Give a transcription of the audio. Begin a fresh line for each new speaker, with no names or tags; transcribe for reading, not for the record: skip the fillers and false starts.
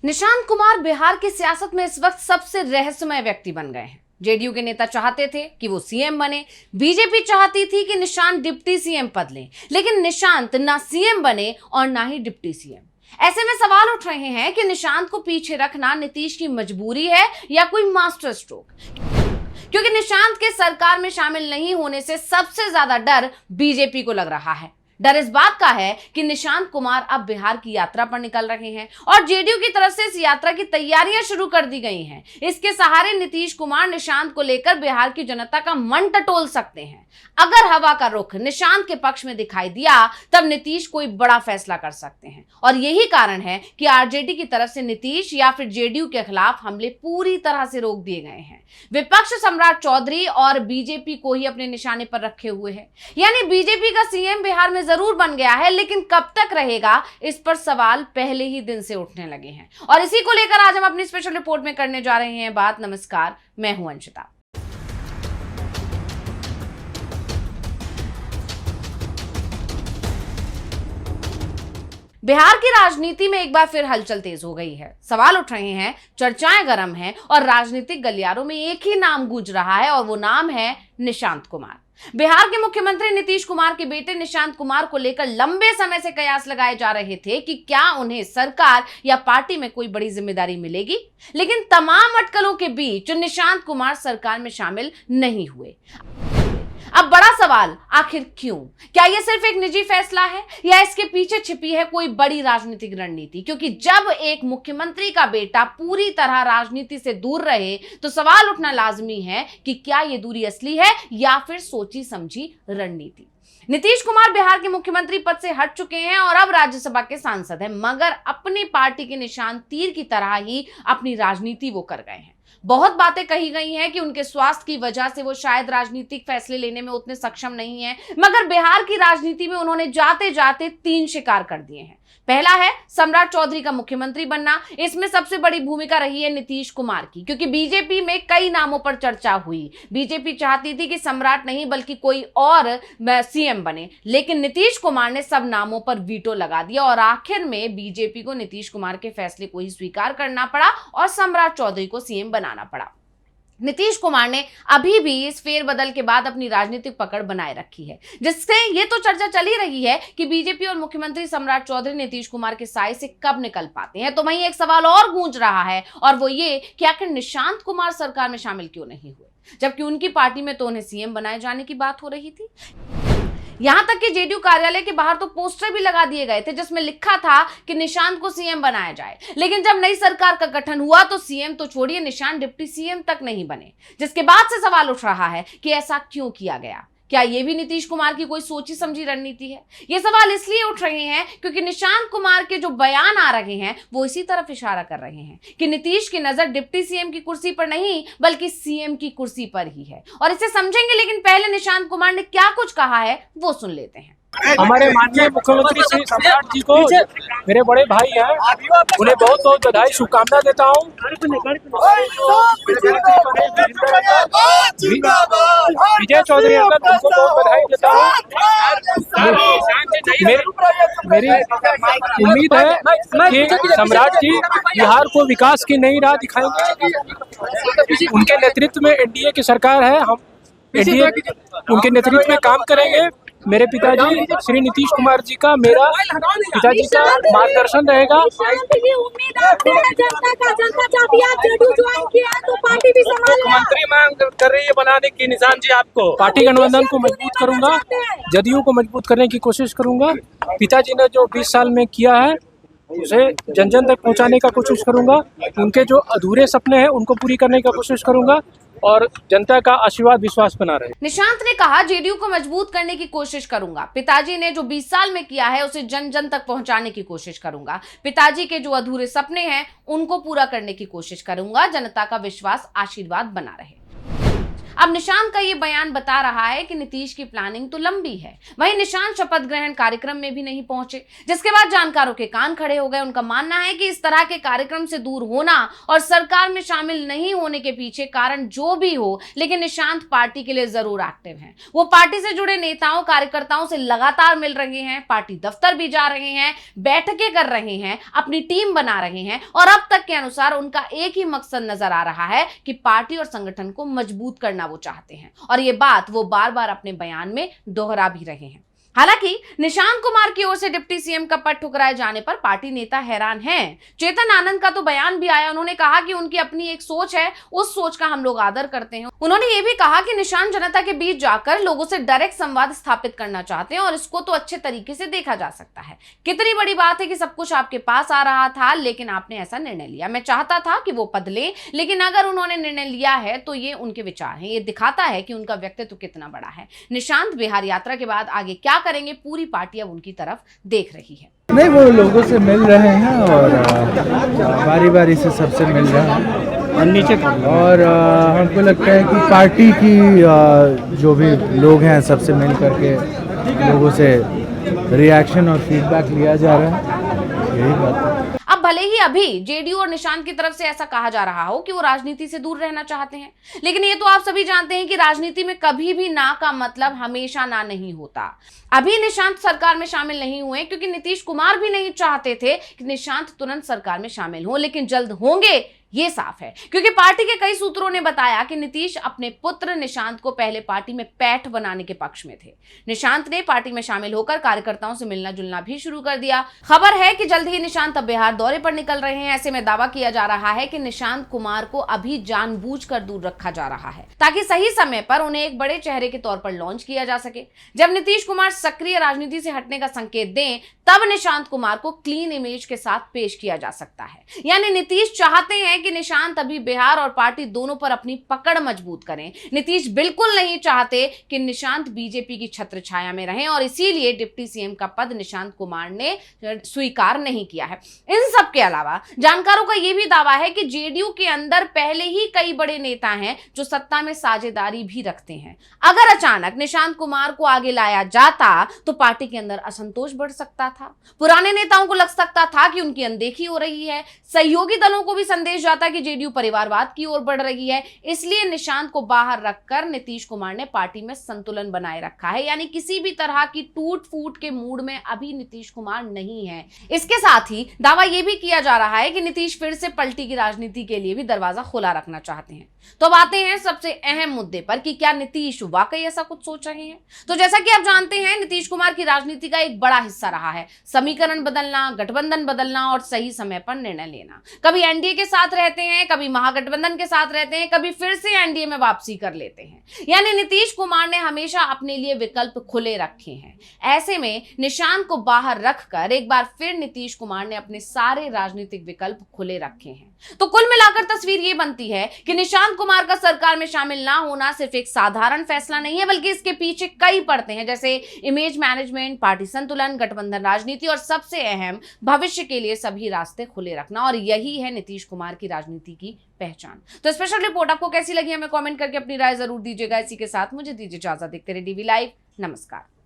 निशांत कुमार बिहार की सियासत में इस वक्त सबसे रहस्यमय व्यक्ति बन गए हैं। जेडीयू के नेता चाहते थे कि वो सीएम बने, बीजेपी चाहती थी कि निशांत डिप्टी सीएम पद लें, लेकिन निशांत ना सीएम बने और ना ही डिप्टी सीएम। ऐसे में सवाल उठ रहे हैं कि निशांत को पीछे रखना नीतीश की मजबूरी है या कोई मास्टर स्ट्रोक, क्योंकि निशांत के सरकार में शामिल नहीं होने से सबसे ज्यादा डर बीजेपी को लग रहा है। डर इस बात का है कि निशांत कुमार अब बिहार की यात्रा पर निकल रहे हैं और जेडीयू की तरफ से इस यात्रा की तैयारियां शुरू कर दी गई हैं। इसके सहारे नीतीश कुमार निशांत को लेकर बिहार की जनता का मन टटोल सकते हैं। अगर हवा का रुख निशांत के पक्ष में दिखाई दिया तब नीतीश कोई बड़ा फैसला कर सकते हैं और यही कारण है कि आरजेडी की तरफ से नीतीश या फिर जेडीयू के खिलाफ हमले पूरी तरह से रोक दिए गए हैं। विपक्ष सम्राट चौधरी और बीजेपी को ही अपने निशाने पर रखे हुए है, यानी बीजेपी का सीएम बिहार में जरूर बन गया है, लेकिन कब तक रहेगा इस पर सवाल पहले ही दिन से उठने लगे हैं और इसी को लेकर आज हम अपनी स्पेशल रिपोर्ट में करने जा रहे हैं बात। नमस्कार, मैं हूं अंशिता। बिहार की राजनीति में एक बार फिर हलचल तेज हो गई है। सवाल उठ रहे हैं, चर्चाएं गर्म हैं और राजनीतिक गलियारों में एक ही नाम गूंज रहा है और वो नाम है निशांत कुमार। बिहार के मुख्यमंत्री नीतीश कुमार के बेटे निशांत कुमार को लेकर लंबे समय से कयास लगाए जा रहे थे कि क्या उन्हें सरकार या पार्टी में कोई बड़ी जिम्मेदारी मिलेगी, लेकिन तमाम अटकलों के बीच निशांत कुमार सरकार में शामिल नहीं हुए। अब बड़ा सवाल, आखिर क्यों? क्या यह सिर्फ एक निजी फैसला है या इसके पीछे छिपी है कोई बड़ी राजनीतिक रणनीति? क्योंकि जब एक मुख्यमंत्री का बेटा पूरी तरह राजनीति से दूर रहे तो सवाल उठना लाजमी है कि क्या यह दूरी असली है या फिर सोची समझी रणनीति। नीतीश कुमार बिहार के मुख्यमंत्री पद से हट चुके हैं और अब राज्यसभा के सांसद हैं, मगर अपनी पार्टी के निशान तीर की तरह ही अपनी राजनीति वो कर गए हैं। बहुत बातें कही गई हैं कि उनके स्वास्थ्य की वजह से वो शायद राजनीतिक फैसले लेने में उतने सक्षम नहीं हैं, मगर बिहार की राजनीति में उन्होंने जाते जाते 3 शिकार कर दिए हैं। पहला है सम्राट चौधरी का मुख्यमंत्री बनना। इसमें सबसे बड़ी भूमिका रही है नीतीश कुमार की, क्योंकि बीजेपी में कई नामों पर चर्चा हुई। बीजेपी चाहती थी कि सम्राट नहीं बल्कि कोई और सीएम बने, लेकिन नीतीश कुमार ने सब नामों पर वीटो लगा दिया और आखिर में बीजेपी को नीतीश कुमार के फैसले को ही स्वीकार करना पड़ा और सम्राट चौधरी को सीएम बनाना पड़ा। नीतीश कुमार ने अभी भी इस फेरबदल के बाद अपनी राजनीतिक पकड़ बनाए रखी है, जिससे ये तो चर्चा चली रही है कि बीजेपी और मुख्यमंत्री सम्राट चौधरी नीतीश कुमार के साए से कब निकल पाते हैं। तो वहीं एक सवाल और गूंज रहा है और वो ये कि आखिर निशांत कुमार सरकार में शामिल क्यों नहीं हुए, जबकि उनकी पार्टी में तो उन्हें सीएम बनाए जाने की बात हो रही थी। यहां तक कि जेडीयू कार्यालय के बाहर तो पोस्टर भी लगा दिए गए थे जिसमें लिखा था कि निशांत को सीएम बनाया जाए, लेकिन जब नई सरकार का गठन हुआ तो सीएम तो छोड़िए, निशांत डिप्टी सीएम तक नहीं बने, जिसके बाद से सवाल उठ रहा है कि ऐसा क्यों किया गया। क्या ये भी नीतीश कुमार की कोई सोची समझी रणनीति है? ये सवाल इसलिए उठ रहे हैं क्योंकि निशांत कुमार के जो बयान आ रहे हैं वो इसी तरफ इशारा कर रहे हैं कि नीतीश की नजर डिप्टी सीएम की कुर्सी पर नहीं बल्कि सीएम की कुर्सी पर ही है, और इसे समझेंगे, लेकिन पहले निशांत कुमार ने क्या कुछ कहा है वो सुन लेते हैं।
हमारे माननीय मुख्यमंत्री श्री सम्राट जी को मेरे बड़े भाई हैं, उन्हें बहुत बहुत बधाई शुभकामना देता हूँ। विजय चौधरी अंकल, उनको बहुत बधाई देता हूँ। मेरी उम्मीद है कि सम्राट जी बिहार को विकास की नई राह दिखाएंगे। उनके नेतृत्व में एनडीए की सरकार है, हम एनडीए उनके नेतृत्व में काम करेंगे। मेरे पिताजी श्री नीतीश कुमार जी का, मेरा पिताजी का मार्गदर्शन रहेगा।
मुख्यमंत्री मांग कर रही है बनाने की निशान जी आपको।
पार्टी गठबंधन को मजबूत करूंगा, जदयू को मजबूत करने की कोशिश करूंगा। पिताजी ने जो 20 साल में किया है उसे जन जन तक पहुंचाने का कोशिश करूंगा। उनके जो अधूरे सपने हैं उनको पूरी करने का कोशिश करूंगा और जनता का आशीर्वाद विश्वास बना रहे।
निशांत ने कहा, जेडीयू को मजबूत करने की कोशिश करूंगा। पिताजी ने जो 20 साल में किया है उसे जन जन तक पहुंचाने की कोशिश करूंगा। पिताजी के जो अधूरे सपने हैं उनको पूरा करने की कोशिश करूंगा। जनता का विश्वास आशीर्वाद बना रहे। अब निशांत का ये बयान बता रहा है कि नीतीश की प्लानिंग तो लंबी है। वहीं निशांत शपथ ग्रहण कार्यक्रम में भी नहीं पहुंचे, जिसके बाद जानकारों के कान खड़े हो गए। उनका मानना है कि इस तरह के कार्यक्रम से दूर होना और सरकार में शामिल नहीं होने के पीछे कारण जो भी हो, लेकिन निशांत पार्टी के लिए जरूर एक्टिव हैं। वो पार्टी से जुड़े नेताओं कार्यकर्ताओं से लगातार मिल रहे हैं, पार्टी दफ्तर भी जा रहे हैं, बैठकें कर रहे हैं, अपनी टीम बना रहे हैं और अब तक के अनुसार उनका एक ही मकसद नजर आ रहा है कि पार्टी और संगठन को मजबूत करना वो चाहते हैं और ये बात वो बार बार अपने बयान में दोहरा भी रहे हैं। हालांकि निशांत कुमार की ओर से डिप्टी सीएम का पद ठुकराए जाने पर पार्टी नेता हैरान हैं। चेतन आनंद का तो बयान भी आया, उन्होंने कहा कि उनकी अपनी एक सोच है, उस सोच का हम लोग आदर करते हैं। उन्होंने ये भी कहा कि निशांत जनता के बीच जाकर लोगों से डायरेक्ट संवाद स्थापित करना चाहते हैं और इसको तो अच्छे तरीके से देखा जा सकता है। कितनी बड़ी बात है कि सब कुछ आपके पास आ रहा था लेकिन आपने ऐसा निर्णय लिया। मैं चाहता था कि वो पद ले, लेकिन अगर उन्होंने निर्णय लिया है तो ये उनके विचार हैं, ये दिखाता है कि उनका व्यक्तित्व कितना बड़ा है। निशांत बिहार यात्रा के बाद आगे क्या करेंगे, पूरी पार्टी अब उनकी तरफ देख रही है।
नहीं, वो लोगों से मिल रहे हैं और बारी बारी से सबसे मिल रहे हैं और हमको लगता है कि पार्टी की जो भी लोग हैं सबसे मिल करके लोगों से रिएक्शन और फीडबैक लिया जा रहा है, यही बात है।
अब भले ही अभी जेडीयू और निशांत की तरफ से ऐसा कहा जा रहा हो कि वो राजनीति से दूर रहना चाहते हैं, लेकिन ये तो आप सभी जानते हैं कि राजनीति में कभी भी ना का मतलब हमेशा ना नहीं होता। अभी निशांत सरकार में शामिल नहीं हुए क्योंकि नीतीश कुमार भी नहीं चाहते थे कि निशांत तुरंत सरकार में शामिल हो, लेकिन जल्द होंगे ये साफ है क्योंकि पार्टी के कई सूत्रों ने बताया कि नीतीश अपने पुत्र निशांत को पहले पार्टी में पैठ बनाने के पक्ष में थे। निशांत ने पार्टी में शामिल होकर कार्यकर्ताओं से मिलना जुलना भी शुरू कर दिया। खबर है कि जल्द ही निशांत अब बिहार दौरे पर निकल रहे हैं। ऐसे में दावा किया जा रहा है कि निशांत कुमार को अभी जानबूझकर दूर रखा जा रहा है ताकि सही समय पर उन्हें एक बड़े चेहरे के तौर पर लॉन्च किया जा सके। जब नीतीश कुमार सक्रिय राजनीति से हटने का संकेत दें तब निशांत कुमार को क्लीन इमेज के साथ पेश किया जा सकता है। यानी नीतीश चाहते हैं कि निशांत अभी बिहार और पार्टी दोनों पर अपनी पकड़ मजबूत करें। नीतीश बिल्कुल नहीं चाहते कि निशांत बीजेपी की छत्र छाया में रहें और इसीलिए डिप्टी सीएम का पद निशांत कुमार ने स्वीकार नहीं किया है। इन सब के अलावा जानकारों का यह भी दावा है कि जेडीयू के अंदर पहले ही कई बड़े नेता हैं जो सत्ता में साझेदारी भी रखते हैं। अगर अचानक निशांत कुमार को आगे लाया जाता तो पार्टी के अंदर असंतोष बढ़ सकता था। पुराने नेताओं को लग सकता था कि उनकी अनदेखी हो रही है। सहयोगी दलों को भी संदेश जाता कि जेडीयू परिवारवाद की ओर बढ़ रही है। इसलिए निशांत को बाहर रखकर नीतीश कुमार ने पार्टी में संतुलन बनाए रखा है। यानी किसी भी तरह की टूट फूट के मूड में अभी नीतीश कुमार नहीं है। इसके साथ ही दावा यह भी किया जा रहा है कि नीतीश फिर से पलटी की राजनीति के लिए भी दरवाजा खुला रखना चाहते हैं। तो अब आते हैं सबसे अहम मुद्दे पर कि क्या नीतीश वाकई ऐसा कुछ सोच रहे हैं। तो जैसा कि आप जानते हैं नीतीश कुमार की राजनीति का एक बड़ा हिस्सा रहा है समीकरण बदलना, गठबंधन बदलना और सही समय पर निर्णय लेना। कभी एनडीए के साथ रहते हैं, कभी महागठबंधन के साथ रहते हैं, कभी फिर से एनडीए में वापसी कर लेते हैं। यानी नीतीश कुमार ने हमेशा अपने लिए विकल्प खुले रखे हैं। ऐसे में निशांत को बाहर रखकर एक बार फिर नीतीश कुमार ने अपने सारे राजनीतिक विकल्प खुले रखे हैं। तो कुल मिलाकर तस्वीर ये बनती है कि निशांत कुमार का सरकार में शामिल ना होना सिर्फ एक साधारण फैसला नहीं है, बल्कि इसके पीछे कई परतें हैं, जैसे इमेज मैनेजमेंट, पार्टी संतुलन, गठबंधन राजनीति और सबसे अहम भविष्य के लिए सभी रास्ते खुले रखना। और यही है नीतीश कुमार की राजनीति की पहचान। तो स्पेशल रिपोर्ट आपको कैसी लगी हमें कमेंट करके अपनी राय जरूर दीजिएगा। इसी के साथ मुझे दीजिए इजाजत। देखते रहिए डीवी लाइव। नमस्कार।